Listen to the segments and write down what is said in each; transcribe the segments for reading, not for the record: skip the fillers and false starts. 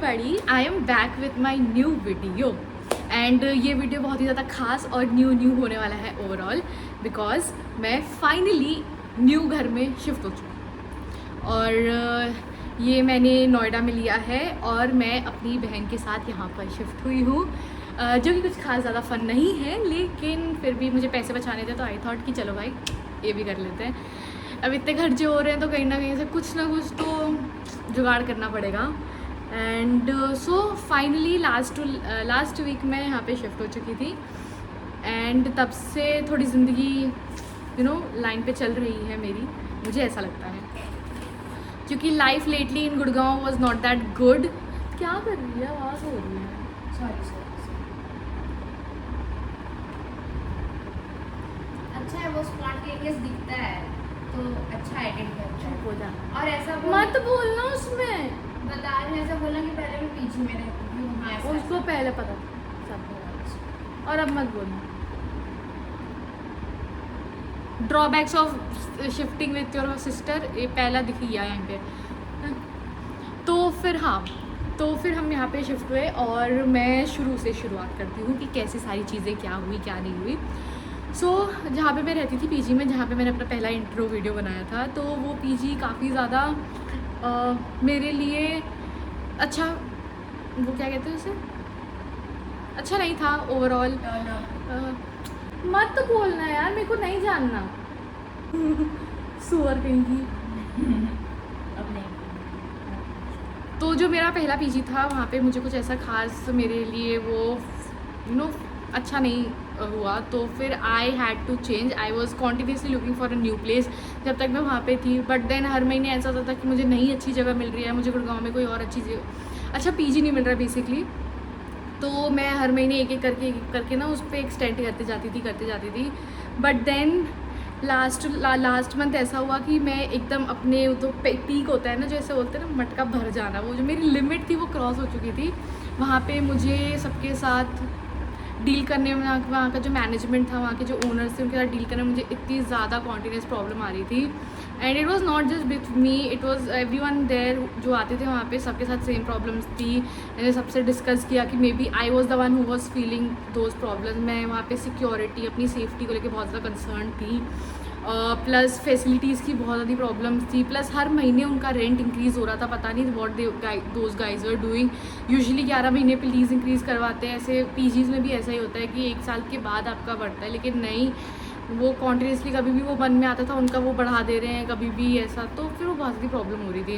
Everybody, I am back with my new video and ये video बहुत ही ज़्यादा खास और न्यू होने वाला है ओवरऑल बिकॉज मैं फाइनली न्यू घर में शिफ्ट हो चुकी हूँ और ये मैंने नोएडा में लिया है और मैं अपनी बहन के साथ यहाँ पर शिफ्ट हुई हूँ जो कि कुछ खास ज़्यादा फ़न नहीं है, लेकिन फिर भी मुझे पैसे बचाने थे तो आई थॉट कि चलो भाई ये भी कर लेते हैं। अब इतने खर्चे हो रहे हैं तो कहीं ना कहीं से कुछ ना कुछ तो जुगाड़ करना पड़ेगा। And so finally last week मैं यहाँ पे शिफ्ट हो चुकी थी एंड तब से थोड़ी ज़िंदगी लाइन पे चल रही है मेरी, मुझे ऐसा लगता है, क्योंकि life lately in Gurgaon was not that good. क्या कर रही है, आवाज़ हो रही है, सॉरी। अच्छा है वो स्पॉन्टेनियस दिखता है तो अच्छा एडिट करता है। हो जा और ऐसा मत बोलना उसमें, बता रहे ऐसा बोला कि पहले मैं पीछे में रहती थी वहाँ ऐसा उसको पहले पता था सब और अब मत बोलना। Drawbacks of shifting with your sister ये पहला दिख गया यहाँ पे। तो फिर हम यहाँ पे शिफ्ट हुए और मैं शुरुआत करती हूँ कि कैसे सारी चीज़ें क्या हुई क्या नहीं हुई। जहाँ पे मैं रहती थी पीजी में, जहाँ पे मैंने अपना पहला इंट्रो वीडियो बनाया था, तो वो पीजी काफ़ी ज़्यादा मेरे लिए अच्छा, वो क्या कहते हैं उसे, अच्छा नहीं था ओवरऑल। मत तो बोलना यार, मेरे को नहीं जानना। सुअर कहीं की। तो जो मेरा पहला पीजी था वहाँ पे मुझे कुछ ऐसा खास मेरे लिए वो अच्छा नहीं हुआ, तो फिर I had to change. I was continuously looking for a new place जब तक मैं वहाँ पे थी, बट देन हर महीने ऐसा होता था कि मुझे नई अच्छी जगह मिल रही है, मुझे गुड़गांव में कोई और अच्छा पीजी नहीं मिल रहा बेसिकली। तो मैं हर महीने एक एक करके ना उस पर एक्सटेंड करते जाती थी। बट देन लास्ट मंथ ऐसा हुआ कि मैं एकदम अपने तो पीक होता है ना, जो ऐसे बोलते हैं ना मटका भर जाना, वो जो मेरी लिमिट थी वो क्रॉस हो चुकी थी। वहाँ पे मुझे सबके साथ डील करने में, वहाँ का जो मैनेजमेंट था, वहाँ के जो ओनर्स थे, उनके साथ डील करने में मुझे इतनी ज़्यादा कॉन्टीन्यूस प्रॉब्लम आ रही थी। And it was not just with me, it was everyone there जो आते थे वहाँ पे, सबके साथ सेम प्रॉब्लम्स थी। मैंने सबसे डिस्कस किया कि maybe I was the one who was feeling those problems. मैं वहाँ पे सिक्योरिटी, अपनी सेफ्टी को लेकर बहुत ज़्यादा कंसर्न थी, प्लस फैसिलिटीज़ की बहुत ज़्यादा प्रॉब्लम्स थी, प्लस हर महीने उनका रेंट इंक्रीज़ हो रहा था। पता नहीं what those guys were doing. Usually 11 महीने पे लीज़ इंक्रीज़ करवाते हैं, ऐसे पीजीज़ में भी ऐसा ही होता है कि 1 साल के बाद आपका बढ़ता है, लेकिन नहीं, वो कॉन्टिन्यूसली कभी भी वो मन में आता था उनका वो बढ़ा दे रहे हैं कभी भी ऐसा। तो फिर वो बहुत ज़्यादा प्रॉब्लम हो रही थी।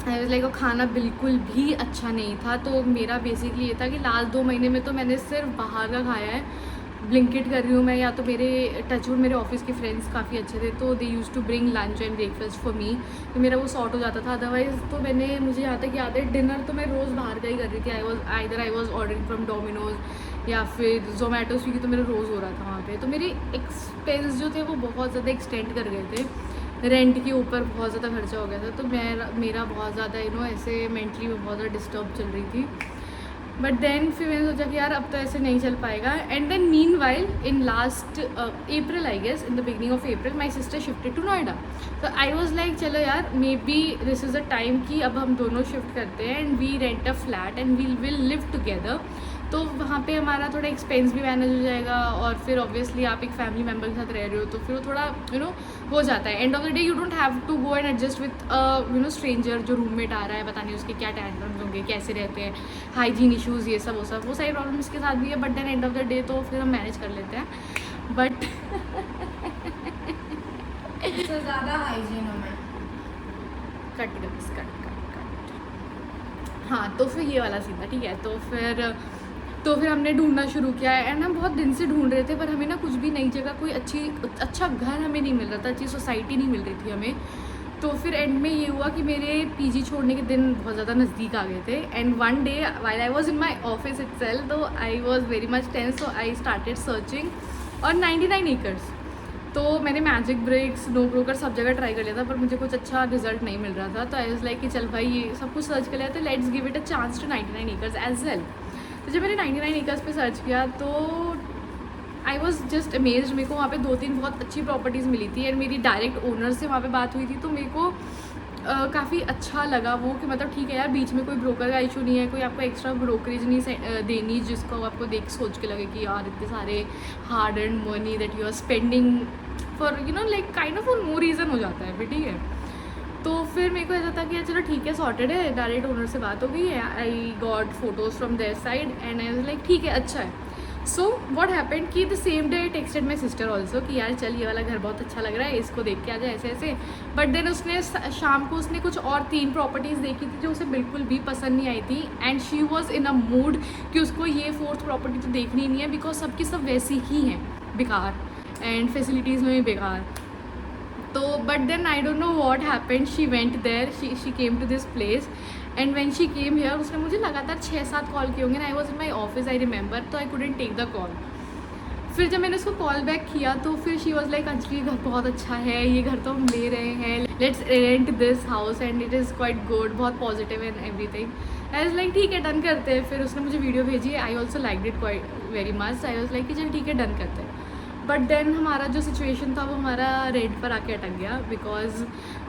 आई वाज लाइक, वो खाना बिल्कुल भी अच्छा नहीं था। तो मेरा बेसिकली ये था कि लास्ट 2 महीने में तो मैंने सिर्फ बाहर का खाया है। ब्लिंकिट कर रही हूँ मैं, या तो मेरे टचवुड मेरे ऑफिस के फ्रेंड्स काफ़ी अच्छे थे, तो they use to bring lunch and breakfast for me, तो मेरा वो सॉर्ट हो जाता था। अदरवाइज़ तो मुझे यहाँ तक याद है डिनर तो मैं रोज़ बाहर का ही कर रही थी। I was ordering from Domino's या फिर जोमेटो, स्विगी, तो मेरा रोज़ हो रहा था वहाँ पे। तो मेरे एक्सपेंस जो थे वो बहुत ज़्यादा एक्सटेंड कर गए थे, रेंट के ऊपर बहुत ज़्यादा खर्चा हो गया था। तो मेरा बहुत ज़्यादा ऐसे मेंटली में बहुत ज़्यादा डिस्टर्ब चल रही थी। बट देन फिर मैंने सोचा कि यार अब तो ऐसे नहीं चल पाएगा। And then meanwhile in last April, I guess in the beginning of April, my sister shifted to Noida. तो आई वॉज लाइक चलो यार, maybe this is a time कि अब हम दोनों शिफ्ट करते हैं and we rent a flat and we will live together. तो वहाँ पे हमारा थोड़ा एक्सपेंस भी मैनेज हो जाएगा, और फिर ऑब्वियसली आप एक फैमिली मेम्बर के साथ रह रहे हो तो फिर वो थोड़ा हो जाता है। End of the day you don't have to go and adjust with stranger जो रूममेट आ रहा है, पता नहीं उसके क्या टेंशन्स होंगे, कैसे रहते हैं, हाइजीन इशूज़, ये सब वो सारी प्रॉब्लम इसके साथ भी है। But then end of the day तो फिर हम मैनेज कर लेते हैं। बट इससे ज़्यादा हाइजीन हो मैं कट। हाँ, तो फिर ये वाला सीन था, ठीक है। तो फिर हमने ढूंढना शुरू किया एंड हम बहुत दिन से ढूंढ रहे थे, पर हमें ना कुछ भी नई जगह, कोई अच्छा घर हमें नहीं मिल रहा था, अच्छी सोसाइटी नहीं मिल रही थी हमें। तो फिर एंड में ये हुआ कि मेरे पीजी छोड़ने के दिन बहुत ज़्यादा नज़दीक आ गए थे। And one day while I was in my office itself, तो I was very much tense, so I started searching और 99 एकर्स। तो मैंने मैजिक ब्रिक्स, नो ब्रोकर सब जगह ट्राई कर लिया था, पर मुझे कुछ अच्छा रिजल्ट नहीं मिल रहा था। तो आई वाज लाइक कि चल भाई ये सब कुछ सर्च कर लिया, तो let's give it a chance to 99 acres as well. तो जब मैंने 99 एकर्स पे सर्च किया तो आई वॉज जस्ट अमेज्ड। मेरे को वहाँ पे 2-3 बहुत अच्छी प्रॉपर्टीज़ मिली थी एंड मेरी डायरेक्ट ओनर से वहाँ पे बात हुई थी, तो मेरे को काफ़ी अच्छा लगा वो कि मतलब ठीक है यार, बीच में कोई ब्रोकर का इशू नहीं है, कोई आपको एक्स्ट्रा ब्रोकरेज नहीं देनी जिसको आपको देख सोच के लगे कि यार इतने सारे hard earned money that you are spending for like kind of for no reason हो जाता है फिर, ठीक है। तो फिर मेरे को ऐसा था कि यार चलो ठीक है, सॉर्टेड है, डायरेक्ट ओनर से बात हो गई है, I got photos from their side and I was like ठीक है अच्छा है। सो व्हाट हैपेंड कि the same day I texted my sister also कि यार चल ये वाला घर बहुत अच्छा लग रहा है, इसको देख के आ जाए ऐसे ऐसे। बट देन उसने शाम को उसने कुछ और 3 प्रॉपर्टीज़ देखी थी जो उसे बिल्कुल भी पसंद नहीं आई थी and she was in a mood कि उसको ये 4th प्रॉपर्टी तो देखनी नहीं है बिकॉज सबकी सब वैसी ही हैं, बेकार एंड फैसिलिटीज़ में भी बेकार। तो but then I don't know what happened, she went there, she came to this place and when she came here उसने मुझे लगातार 6-7 कॉल किए होंगे, I was in my office I remember, तो I couldn't take the call. फिर जब मैंने उसको कॉल बैक किया तो फिर शी वॉज लाइक अंजलि घर बहुत अच्छा है, ये घर तो हम ले रहे हैं, let's rent this house and it is quite good, बहुत positive and everything. I was like ठीक है डन करते हैं। फिर उसने मुझे वीडियो भेजी, I also like it quite very much, I was like कि चल ठीक है डन करते हैं। बट देन हमारा जो सिचुएशन था वो हमारा रेंट पर आके अटक गया because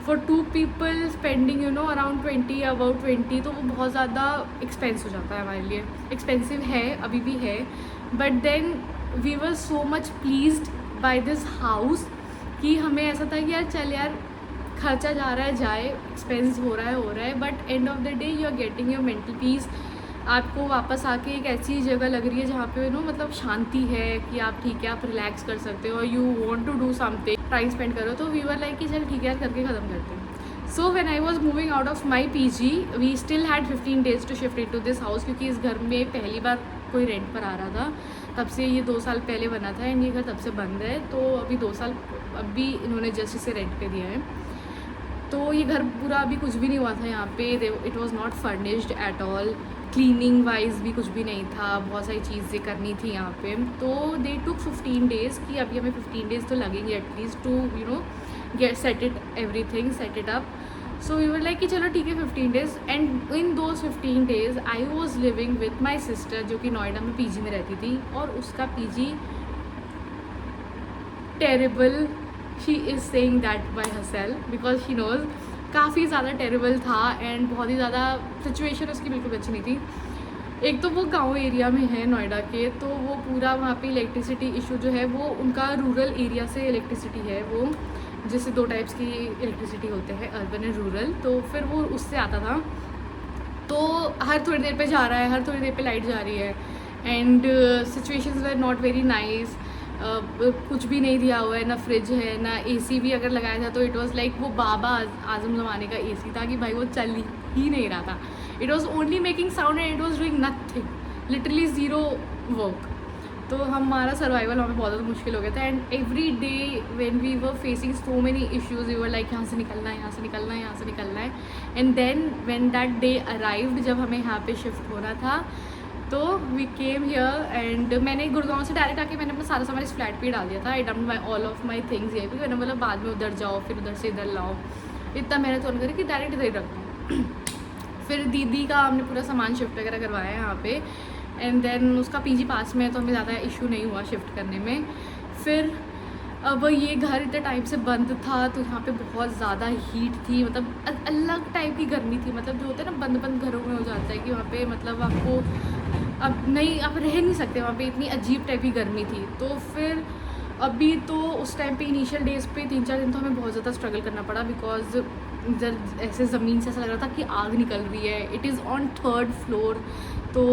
for 2 people spending around 20 about 20, तो वो बहुत ज़्यादा एक्सपेंस हो जाता है हमारे लिए, एक्सपेंसिव है अभी भी है। But then we were so much pleased by this house कि हमें ऐसा था कि यार चल यार खर्चा जा रहा है जाए, एक्सपेंस हो रहा है, but end of the day you are getting your mental peace. आपको वापस आके एक ऐसी जगह लग रही है जहाँ पे मतलब शांति है कि आप ठीक है आप रिलैक्स कर सकते हो, you want to do something, time spend करो। तो वी वर लाइक कि चल ठीक है यार करके ख़त्म करते हैं। So when I was moving out of my PG we still had 15 days to shift into this house, क्योंकि इस घर में पहली बार कोई रेंट पर आ रहा था। तब से ये 2 साल पहले बना था एंड ये घर तब से बंद है, तो अभी 2 साल अभी इन्होंने जस्ट इसे रेंट पे दिया है। तो ये घर पूरा अभी कुछ भी नहीं हुआ था यहाँ पे, it was not furnished at all, cleaning wise भी कुछ भी नहीं था, बहुत सारी चीज़ें करनी थी यहाँ पे। तो दे टुक 15 days कि अभी हमें 15 days तो लगेंगे at least to get set it up. So we were like कि चलो ठीक है 15 days and in those 15 days I was living with my sister जो कि नोएडा में PG में रहती थी, और उसका PG terrible, she is saying that bye herself because she knows काफ़ी ज़्यादा टेरेबल था एंड बहुत ही ज़्यादा सिचुएशन उसकी बिल्कुल अच्छी नहीं थी। एक तो वो गांव एरिया में है नोएडा के, तो वो पूरा वहाँ पे इलेक्ट्रिसिटी इशू जो है वो उनका रूरल एरिया से इलेक्ट्रिसिटी है, वो जैसे 2 टाइप्स की इलेक्ट्रिसिटी होते हैं, अर्बन एंड रूरल, तो फिर वो उससे आता था। तो हर थोड़ी देर पे जा रहा है, हर थोड़ी देर पे लाइट जा रही है and situations were not very nice. कुछ भी नहीं दिया हुआ है, ना फ्रिज है ना AC भी अगर लगाया था तो इट वाज लाइक वो बाबा आजम ज़माने का AC था कि भाई वो चल ही नहीं रहा था, it was only making sound and it was doing nothing, literally zero work. तो हमारा सर्वाइवल हमें बहुत ज़्यादा मुश्किल हो गया था and every day when we were facing so many issues we were like यहाँ से निकलना है, यहाँ से निकलना है, यहाँ से निकलना है। And then when that day arrived, जब हमें यहाँ पे शिफ्ट होना था, तो वी केम हियर एंड मैंने गुड़गांव से डायरेक्ट आके मैंने अपना सारा सामान इस फ्लैट पे ही डाल दिया था। I dumped my all of my things ये, मैंने बोला बाद में उधर जाओ फिर उधर से इधर लाओ, इतना मेहनत होने करी कि डायरेक्ट इधर ही रख दूँ। फिर दीदी का हमने पूरा सामान शिफ्ट वगैरह करवाया है यहाँ पे एंड देन उसका PG पास में है तो हमें ज़्यादा इशू नहीं हुआ शिफ्ट करने में। फिर अब ये घर इतने टाइम से बंद था तो यहाँ पे बहुत ज़्यादा हीट थी, मतलब अलग टाइप की गर्मी थी, मतलब जो होता है ना बंद घरों में हो जाता है कि वहाँ पे मतलब आपको अब नहीं, आप रह नहीं सकते वहाँ पे, इतनी अजीब टाइप की गर्मी थी। तो फिर अभी तो उस टाइम पे इनिशियल डेज़ पे 3-4 दिन तो हमें बहुत ज़्यादा स्ट्रगल करना पड़ा बिकॉज ऐसे ज़मीन से ऐसा लग रहा था कि आग निकल रही है। It is on 3rd floor, तो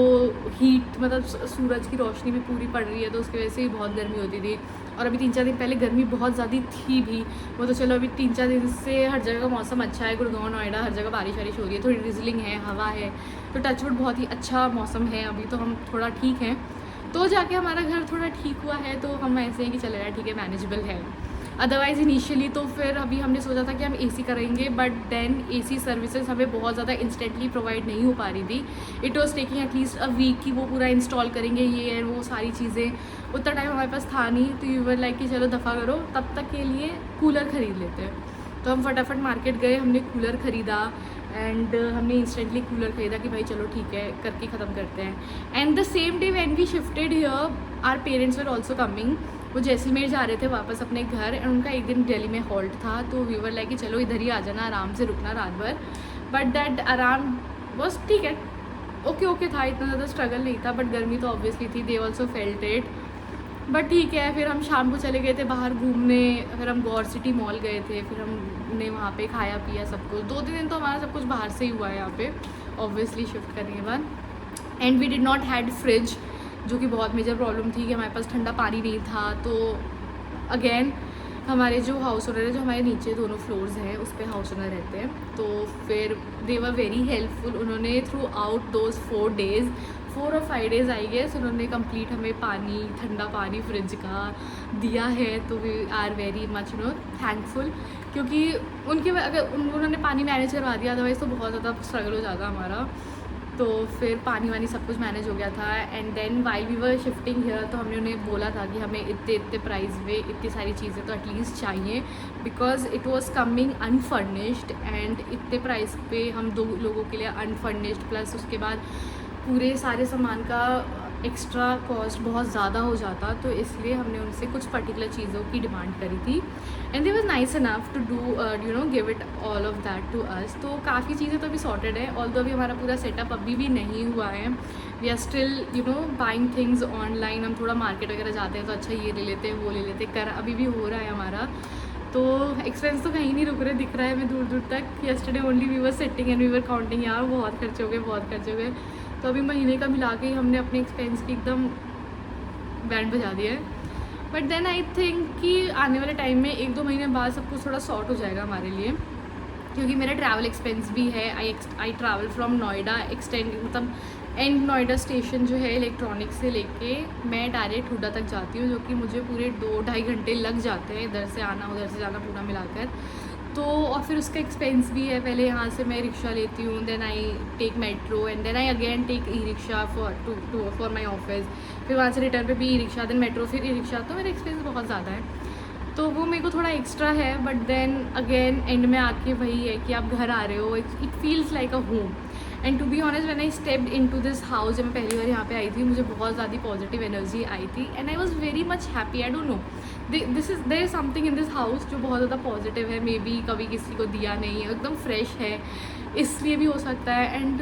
हीट मतलब सूरज की रोशनी भी पूरी पड़ रही है तो उसकी वजह से ही बहुत गर्मी होती थी। और अभी 3-4 दिन पहले गर्मी बहुत ज़्यादा थी भी, वो तो चलो अभी 3-4 दिन से हर जगह का मौसम अच्छा है, गुड़गांव नोएडा हर जगह बारिश वारिश हो रही है, थोड़ी ड्रिजलिंग है, हवा है, तो टचवुड बहुत ही अच्छा मौसम है अभी, तो हम थोड़ा ठीक हैं। तो जाके हमारा घर थोड़ा ठीक हुआ है तो हम ऐसे हैं कि चले रहा ठीक है, मैनेजेबल है। अदरवाइज़ इनिशियली तो फिर अभी हमने सोचा था कि हम AC करेंगे, बट देन AC सर्विसेज हमें बहुत ज़्यादा इंस्टेंटली प्रोवाइड नहीं हो पा रही थी। It was taking at least a week कि वो पूरा इंस्टॉल करेंगे, ये है वो सारी चीज़ें, उतना टाइम हमारे पास था नहीं। तो यू वर लाइक कि चलो दफ़ा करो, तब तक के लिए कूलर ख़रीद लेते हैं। तो हम फटाफट मार्केट गए, हमने कूलर ख़रीदा एंड हमने इंस्टेंटली कूलर ख़रीदा कि भाई चलो ठीक है करके ख़त्म करते हैं। And the same day when we shifted here our parents were also coming वो जैसलमेर जा रहे थे वापस अपने घर, एंड उनका एक दिन दिल्ली में हॉल्ट था, तो वी वर लाइक कि चलो इधर ही आ जाना, आराम से रुकना रात भर। बट दैट आराम बस ठीक है, ओके था, इतना ज़्यादा स्ट्रगल नहीं था, बट गर्मी तो ऑब्वियसली थी, they also felt it. But ठीक है, फिर हम शाम को चले गए थे बाहर घूमने, फिर हम गौर सिटी मॉल गए थे, फिर हमने वहाँ पे खाया पिया सब कुछ। 2-3 दिन तो हमारा सब कुछ बाहर से ही हुआ है यहाँ पे, ऑब्वियसली शिफ्ट करने के बाद। And we did not had fridge, जो कि बहुत मेजर प्रॉब्लम थी कि हमारे पास ठंडा पानी नहीं था। तो अगेन हमारे जो हाउस ओनर है, जो हमारे नीचे दोनों फ्लोर्स हैं उस पर हाउस ओनर रहते हैं, तो फिर दे वर वेरी हेल्पफुल। उन्होंने थ्रू आउट दोज 4 और 5 डेज़ आई गेस, उन्होंने कंप्लीट हमें पानी, ठंडा पानी फ्रिज का दिया है। तो we are very much thankful, क्योंकि अगर उन्होंने पानी मैनेज करवा दिया, अदरवाइज़ तो बहुत ज़्यादा स्ट्रगल हो जाता हमारा। तो फिर पानी वानी सब कुछ मैनेज हो गया था। And then while we were shifting here, तो हमने उन्हें बोला था कि हमें इतने प्राइस में इतनी सारी चीज़ें तो एटलीस्ट चाहिए, because it was coming unfurnished, and इतने प्राइस पे हम 2 लोगों के लिए अनफर्निश्ड, प्लस उसके बाद पूरे सारे सामान का एक्स्ट्रा कॉस्ट बहुत ज़्यादा हो जाता। तो इसलिए हमने उनसे कुछ पर्टिकुलर चीज़ों की डिमांड करी थी, and they was nice enough to do give it all of that to us. तो काफ़ी चीज़ें तो अभी सॉर्टेड है, ऑल्दो अभी हमारा पूरा सेटअप अभी भी नहीं हुआ है। We are still buying things online. हम थोड़ा मार्केट वगैरह जाते हैं तो अच्छा ये ले लेते हैं, वो ले लेते हैं, अभी भी हो रहा है हमारा। तो एक्सपेंस तो कहीं नहीं रुक रहे, दिख रहा है हमें दूर दूर तक। Yesterday only we were sitting and we were counting, यार बहुत खर्चे हो गए। तो अभी महीने का मिला के ही हमने अपने एक्सपेंस की एकदम बैंड बजा दिया है। बट देन आई थिंक कि आने वाले टाइम में 1-2 महीने बाद सब कुछ थोड़ा सॉर्ट हो जाएगा हमारे लिए, क्योंकि मेरा ट्रैवल एक्सपेंस भी है। आई ट्रैवल फ्रॉम नोएडा, मतलब एंड नोएडा स्टेशन जो है इलेक्ट्रॉनिक से लेके मैं डायरेक्ट हुडा तक जाती हूँ, जो कि मुझे पूरे 2-2.5 घंटे लग जाते हैं, इधर से आना उधर से जाना पूरा मिलाकर। तो और फिर उसका एक्सपेंस भी है। पहले यहाँ से मैं रिक्शा लेती हूँ, then I take metro, and then I again take e rickshaw for my office, फिर वहाँ से रिटर्न पे भी ई रिक्शा, देन मेट्रो, फिर ई रिक्शा। तो मेरा एक्सपेंस बहुत ज़्यादा है, तो वो मेरे को थोड़ा एक्स्ट्रा है। बट देन अगेन एंड में आके वही है कि आप घर आ रहे हो, it feels like a home. And to be honest, when I stepped into this house, जब मैं पहली बार यहाँ पे आई थी, मुझे बहुत ज़्यादा पॉजिटिव एनर्जी आई थी, and I was very much happy. I don't know, there is something in this house जो बहुत ज़्यादा पॉजिटिव है। मे बी कभी किसी को दिया नहीं है, एकदम फ्रेश है, इसलिए भी हो सकता है। And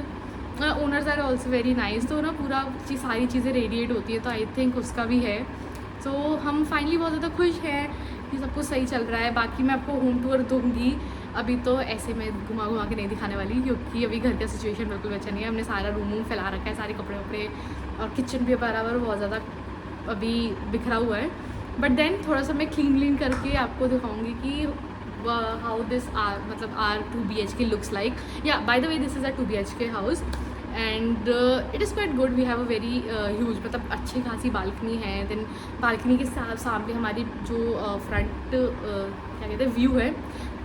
owners are also very nice, तो ना पूरा सारी चीज़ें रेडिएट होती है, तो आई थिंक उसका भी है। तो हम फाइनली बहुत ज़्यादा खुश हैं कि सब कुछ सही चल रहा है। बाकी मैं आपको होम टूर दूँगी, अभी तो ऐसे मैं घुमा के नहीं दिखाने वाली, क्योंकि अभी घर का सिचुएशन बिल्कुल अच्छा नहीं है। हमने सारा रूम वूम फैला रखा है, सारे कपड़े वपड़े, और किचन भी बराबर बहुत ज़्यादा अभी बिखरा हुआ है। बट देन थोड़ा सा मैं क्लीन करके आपको दिखाऊंगी कि हाउ दिस मतलब आर 2 BHK लुक्स लाइक। या by the way, this is a 2 BHK house, and it is quite good. We have a very huge, मतलब अच्छी खासी बालकनी है। देन बालकनी के सामने हमारी जो फ्रंट क्या कहते हैं व्यू है,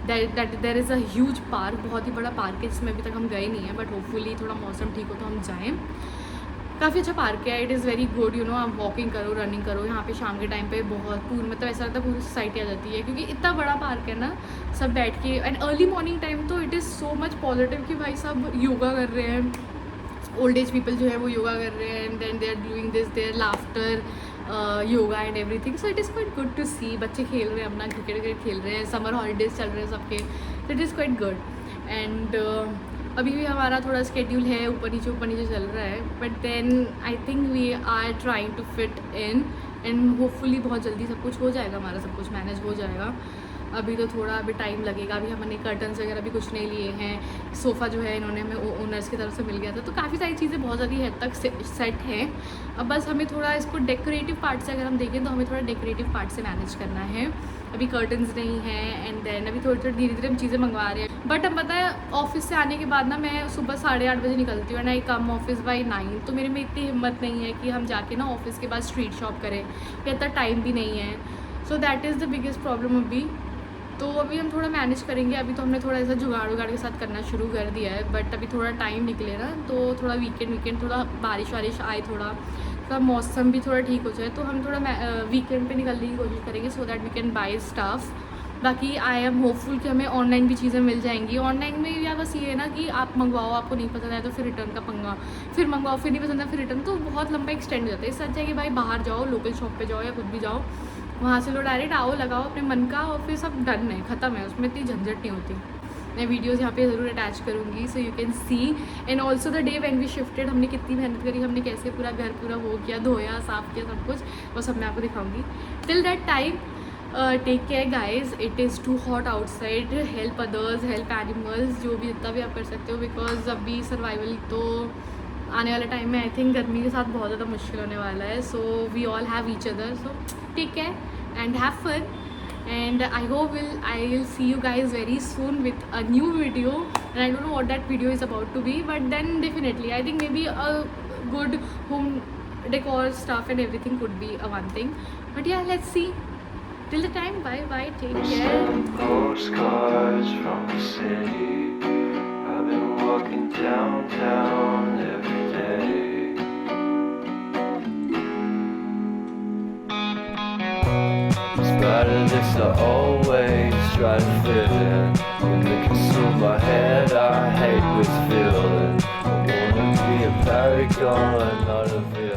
there is a huge park, बहुत ही बड़ा पार्क है, जिसमें अभी तक हम गए नहीं हैं, बट होपफुली थोड़ा मौसम ठीक हो तो हम जाएँ। काफ़ी अच्छा पार्क है, इट इज़ वेरी गुड। आप वॉकिंग करो, रनिंग करो, यहाँ पे शाम के टाइम पे बहुत मतलब ऐसा लगता है पूरी सोसाइटी आ जाती है, क्योंकि इतना बड़ा पार्क है ना, सब बैठ के। एंड अर्ली मॉर्निंग टाइम तो it is so much positive कि भाई सब योगा कर रहे हैं, ओल्ड एज पीपल जो है वो योगा कर रहे हैं, and then they are doing this, there laughter, yoga and everything. So it is quite good to see. बच्चे खेल रहे हैं, अपना क्रिकेट खेल रहे हैं, समर हॉलीडेज़ चल रहे हैं सबके, तो it is quite good. And अभी भी हमारा थोड़ा स्केड्यूल है, ऊपर नीचे चल रहा है, but then I think we are trying to fit in, and hopefully बहुत जल्दी सब कुछ हो जाएगा, हमारा सब कुछ मैनेज हो जाएगा। अभी तो थोड़ा अभी टाइम लगेगा, अभी हमने कर्टन्स वगैरह भी कुछ नहीं लिए हैं। सोफ़ा जो है इन्होंने हमें ओनर्स की तरफ से मिल गया था, तो काफ़ी सारी चीज़ें बहुत ज़्यादा हद तक सेट हैं। अब बस हमें थोड़ा इसको डेकोरेटिव पार्ट से अगर हम देखें तो हमें थोड़ा डेकोरेटिव पार्ट से मैनेज करना है। अभी कर्टन्स नहीं है, एंड देन अभी थोड़ी धीरे हम चीज़ें मंगवा रहे हैं। बट अब पता है, ऑफिस से आने के बाद ना मैं सुबह 8:30 बजे निकलती हूँ, and I come office by 9, तो मेरे में इतनी हिम्मत नहीं है कि हम जाके ना ऑफिस के बाद स्ट्रीट शॉप करें, इतना टाइम भी नहीं है। So that is the biggest problem अभी। तो अभी हम थोड़ा मैनेज करेंगे। अभी तो हमने थोड़ा ऐसा जुगाड़ के साथ करना शुरू कर दिया है, बट अभी थोड़ा टाइम निकले ना, तो थोड़ा वीकेंड थोड़ा बारिश आए, थोड़ा मौसम भी थोड़ा ठीक हो जाए, तो हम थोड़ा वीकेंड पे निकलने की कोशिश करेंगे, so that we can buy stuff. बाकी आई एम होपफुल कि हमें ऑनलाइन भी चीज़ें मिल जाएंगी। ऑनलाइन में या बस ये है ना कि आप मंगवाओ, आपको नहीं पसंद आया तो फिर रिटर्न का पंगा, फिर मंगवाओ, फिर नहीं पसंद आया फिर रिटर्न, तो बहुत लंबा एक्सटेंड हो जाता है। इससे अच्छा है कि भाई बाहर जाओ, लोकल शॉप पे जाओ या खुद भी जाओ, वहाँ से लो डायरेक्ट आओ, लगाओ अपने मन का और फिर सब डन है, ख़त्म है, उसमें इतनी झंझट नहीं होती। मैं वीडियोज़ यहाँ पे ज़रूर अटैच करूँगी so you can see, and also the day when we shifted, हमने कितनी मेहनत करी, हमने कैसे पूरा घर पूरा वो किया, धोया, साफ़ किया, सब कुछ वो सब मैं आपको दिखाऊँगी। Till that time take care guys, it is too hot outside, help others, help animals, जो भी जितना भी आप कर सकते हो, बिकॉज अभी सर्वाइवल तो आने वाले टाइम में आई थिंक गर्मी के साथ बहुत ज़्यादा मुश्किल होने वाला है। So we all have each other, so take care and have fun, and I will see you guys very soon with a new video, and I don't know what that video is about to be, but then definitely I think maybe a good home decor stuff and everything could be a one thing, but yeah, let's see. Till the time, bye bye, take care. Postcards from the city. I've been walking downtown every day. Despite this, I always try to fit in. When they consume my head, I hate this feeling. I wanna be a paragon, not a villain.